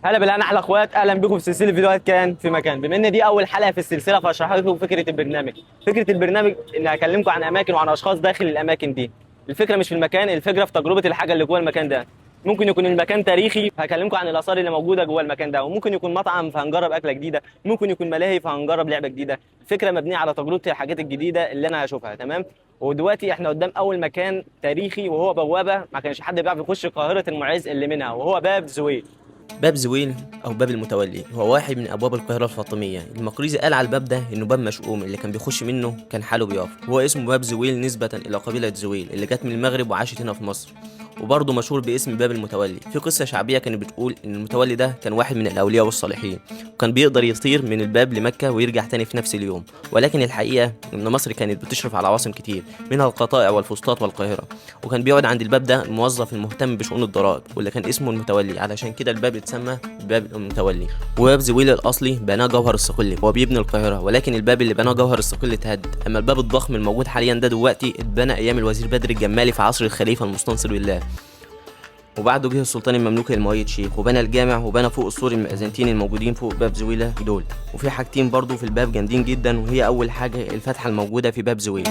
هلا بالله، انا احلى اخوات، اهلا بكم في سلسله فيديوهات كان في مكان. بما ان دي اول حلقه في السلسله فاشرح لكم فكره البرنامج. فكره البرنامج ان هكلمكم عن اماكن وعن اشخاص داخل الاماكن دي. الفكره مش في المكان، الفكره في تجربه الحاجه اللي جوه المكان ده. ممكن يكون المكان تاريخي، هكلمكم عن الاثار اللي موجوده جوه المكان ده، وممكن يكون مطعم فهنجرب اكله جديده، ممكن يكون ملاهي فهنجرب لعبه جديده. الفكره مبنيه على تجربه الحاجات الجديده اللي انا هشوفها. تمام. ودلوقتي احنا قدام اول مكان تاريخي، وهو بوابه ما كانش حد بيعرف يخش قاهره المعز اللي منها، وهو باب زويل. باب زويل أو باب المتولي هو واحد من أبواب القاهرة الفاطمية. المقريزي قال على الباب ده إنه باب مشؤوم، اللي كان بيخش منه كان حاله بيقف. هو اسمه باب زويل نسبة إلى قبيلة زويل اللي جت من المغرب وعاشت هنا في مصر، وبرضه مشهور باسم باب المتولي. في قصة شعبية كانت بتقول إن المتولي ده كان واحد من الأولياء والصالحين، وكان بيقدر يطير من الباب لمكة ويرجع تاني في نفس اليوم. ولكن الحقيقة إن مصر كانت بتشرف على عواصم كتير، منها القطائع والفسطاط والقاهرة، وكان بيقعد عند الباب ده الموظف المهتم بشؤون الضرائب واللي كان اسمه المتولي، علشان كده الباب اتسمى باب المتولي. وباب زويل الأصلي بناه جوهر الصقلي، هو بيبني القاهرة، ولكن الباب اللي بناه جوهر الصقلي اتهد. أما الباب الضخم الموجود حاليا ده دلوقتي اتبنى أيام الوزير بدر الجمالي في عصر الخليفة المستنصر بالله، وبعده جه السلطان المملوكي المؤيد شيخ وبنى الجامع وبنى فوق السور المأذنتين الموجودين فوق باب زويلة دول. وفي حاجتين برضو في الباب جامدين جدا، وهي أول حاجة الفتحة الموجودة في باب زويل.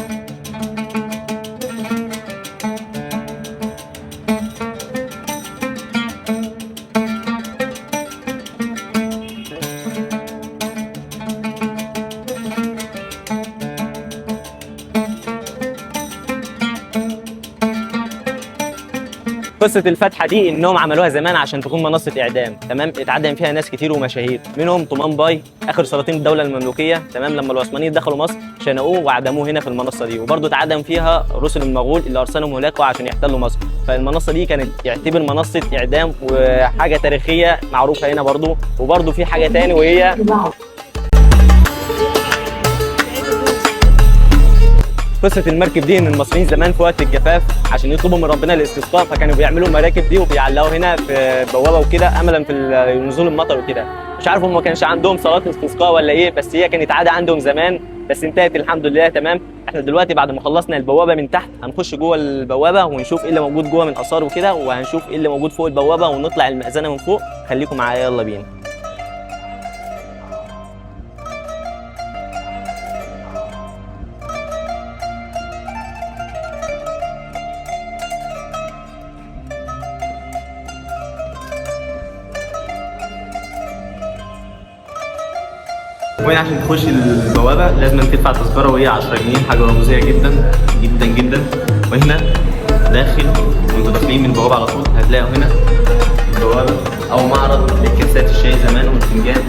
قصه الفتحه دي انهم عملوها زمان عشان تكون منصه اعدام. تمام. اتعدم فيها ناس كتير ومشاهير، منهم طومان باي اخر سلاطين الدوله المملوكيه. تمام. لما العثمانيين دخلوا مصر شنقوه وعدموه هنا في المنصه دي، وبرضه اتعدم فيها رسل المغول اللي ارسلهم هناك عشان يحتلوا مصر. فالمنصه دي كانت يعتبر منصه اعدام وحاجه تاريخيه معروفه هنا برضه. وبرضه في حاجه تاني وهي قصه المركب دي، ان المصريين زمان في وقت الجفاف عشان يطلبوا من ربنا الاستسقاء، فكانوا بيعملوا المراكب دي وبيعلقوا هنا في بوابه وكده املا في نزول المطر وكده. مش عارف هم ما كانش عندهم صلاه استسقاء ولا ايه، بس هي كانت عاده عندهم زمان، بس انتهت الحمد لله. تمام. احنا دلوقتي بعد ما خلصنا البوابه من تحت هنخش جوه البوابه ونشوف ايه اللي موجود جوه من اثار وكده، وهنشوف ايه اللي موجود فوق البوابه ونطلع المأذنه من فوق. خليكم معايا، يلا بينا. وهنا عشان تخش البوابة لازم تدفع تذكرة، وهي 10 جنيه، حاجة رمزية جدا جدا جدا. وهنا داخل وانتوا داخلين من البوابة على طول هتلاقوا هنا البوابة أو معرض لكاسات الشاي زمان والفنجان.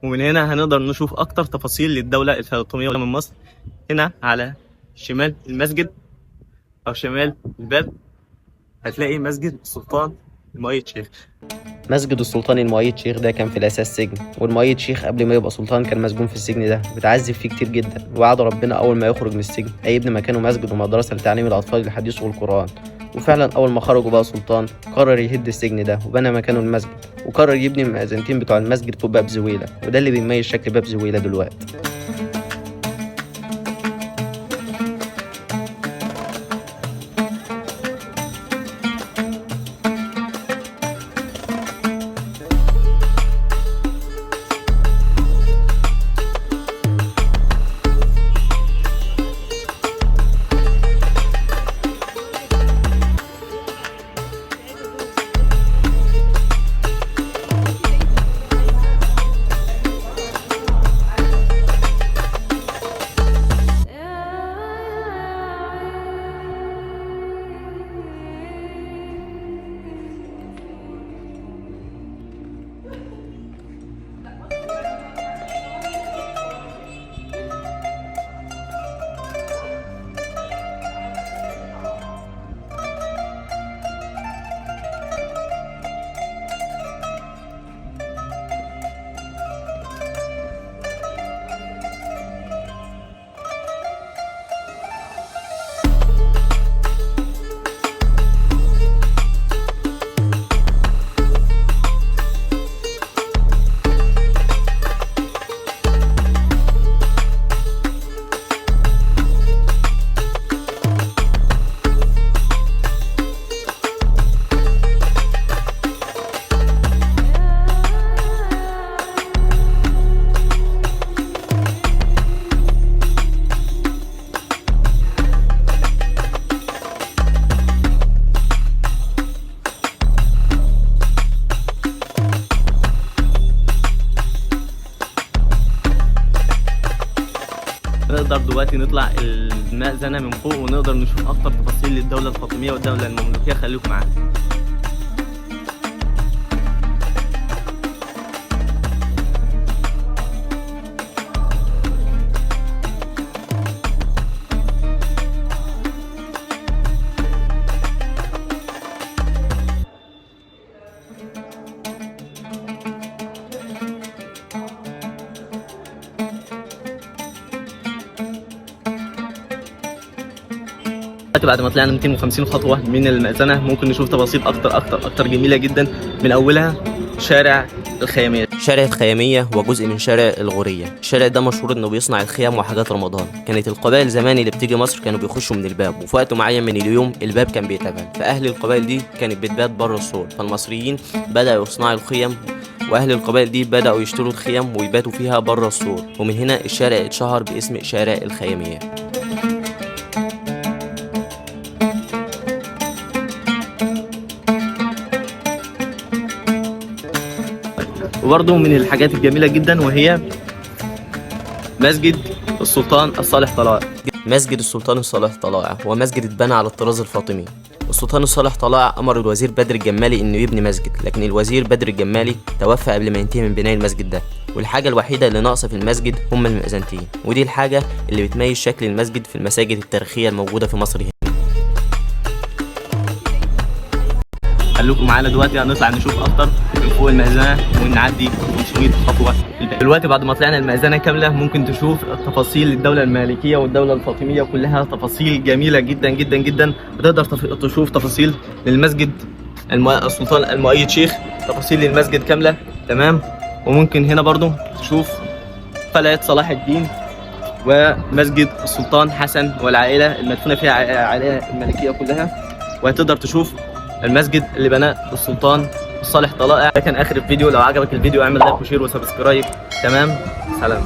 ومن هنا هنقدر نشوف اكتر تفاصيل للدولة الفاطمية من مصر. هنا على شمال المسجد او شمال الباب هتلاقي مسجد السلطان المؤيد شيخ. مسجد السلطان المؤيد شيخ ده كان في الأساس سجن، والمؤيد شيخ قبل ما يبقى سلطان كان مسجون في السجن ده، بتعذب فيه كتير جدا. وعد ربنا أول ما يخرج من السجن هيبني مكانه مسجد ومدرسة لتعليم الأطفال الحديث والقرآن. وفعلا أول ما خرجوا بقى سلطان قرر يهد السجن ده وبنى مكانه المسجد، وقرر يبني المأذنتين بتوع المسجد فوق باب زويلة، وده اللي بيميز شكل باب زويلة دلوقتي. نقدر دلوقتي نطلع المأذنة من فوق ونقدر نشوف أكتر تفاصيل للدولة الفاطمية والدولة المملوكية. خليكم معانا. بعد ما طلعنا 250 خطوة من المأذنة ممكن نشوف تفاصيل أكتر جميلة جدا. من أولها شارع الخيامية. شارع الخيامية هو جزء من شارع الغورية. الشارع ده مشهور انه بيصنع الخيام وحاجات رمضان. كانت القبائل زمان اللي بتيجي مصر كانوا بيخشوا من الباب، وفي وقت معين من اليوم الباب كان بيتقفل، فأهل القبائل دي كانت بتبات بره السور، فالمصريين بدأوا يصنعوا الخيم، واهل القبائل دي بدأوا يشتروا الخيم ويباتوا فيها بره السور، ومن هنا الشارع اتشهر باسم شارع الخيامية. وبرضه من الحاجات الجميلة جدا وهي مسجد السلطان الصالح طلائع. مسجد السلطان الصالح طلائع هو مسجد اتبنى على الطراز الفاطمي. السلطان الصالح طلائع أمر الوزير بدر الجمالي إنه يبني مسجد، لكن الوزير بدر الجمالي توفى قبل ما ينتهي من بناء المسجد ده، والحاجة الوحيدة اللي ناقصة في المسجد هم المئذنتين، ودي الحاجة اللي بتميز شكل المسجد في المساجد التاريخية الموجودة في مصر هنا. خليكم معانا دلوقتي هنطلع نشوف اكتر من فوق المأذنة ونعدي 500 خطوة. دلوقتي بعد ما طلعنا المأذنة كاملة ممكن تشوف تفاصيل الدولة المالكية والدولة الفاطمية، كلها تفاصيل جميلة جدا جدا جدا. بتقدر تشوف تفاصيل للمسجد السلطان المؤيد شيخ، تفاصيل للمسجد كاملة تمام. وممكن هنا برضو تشوف قلعة صلاح الدين ومسجد السلطان حسن والعائلة المدفونة فيها العائلة المالكية كلها، وهتقدر تشوف المسجد اللي بناه السلطان الصالح طلائع. ده كان اخر الفيديو. لو عجبك الفيديو اعمل لايك وشير وسبسكرايب. تمام، سلام.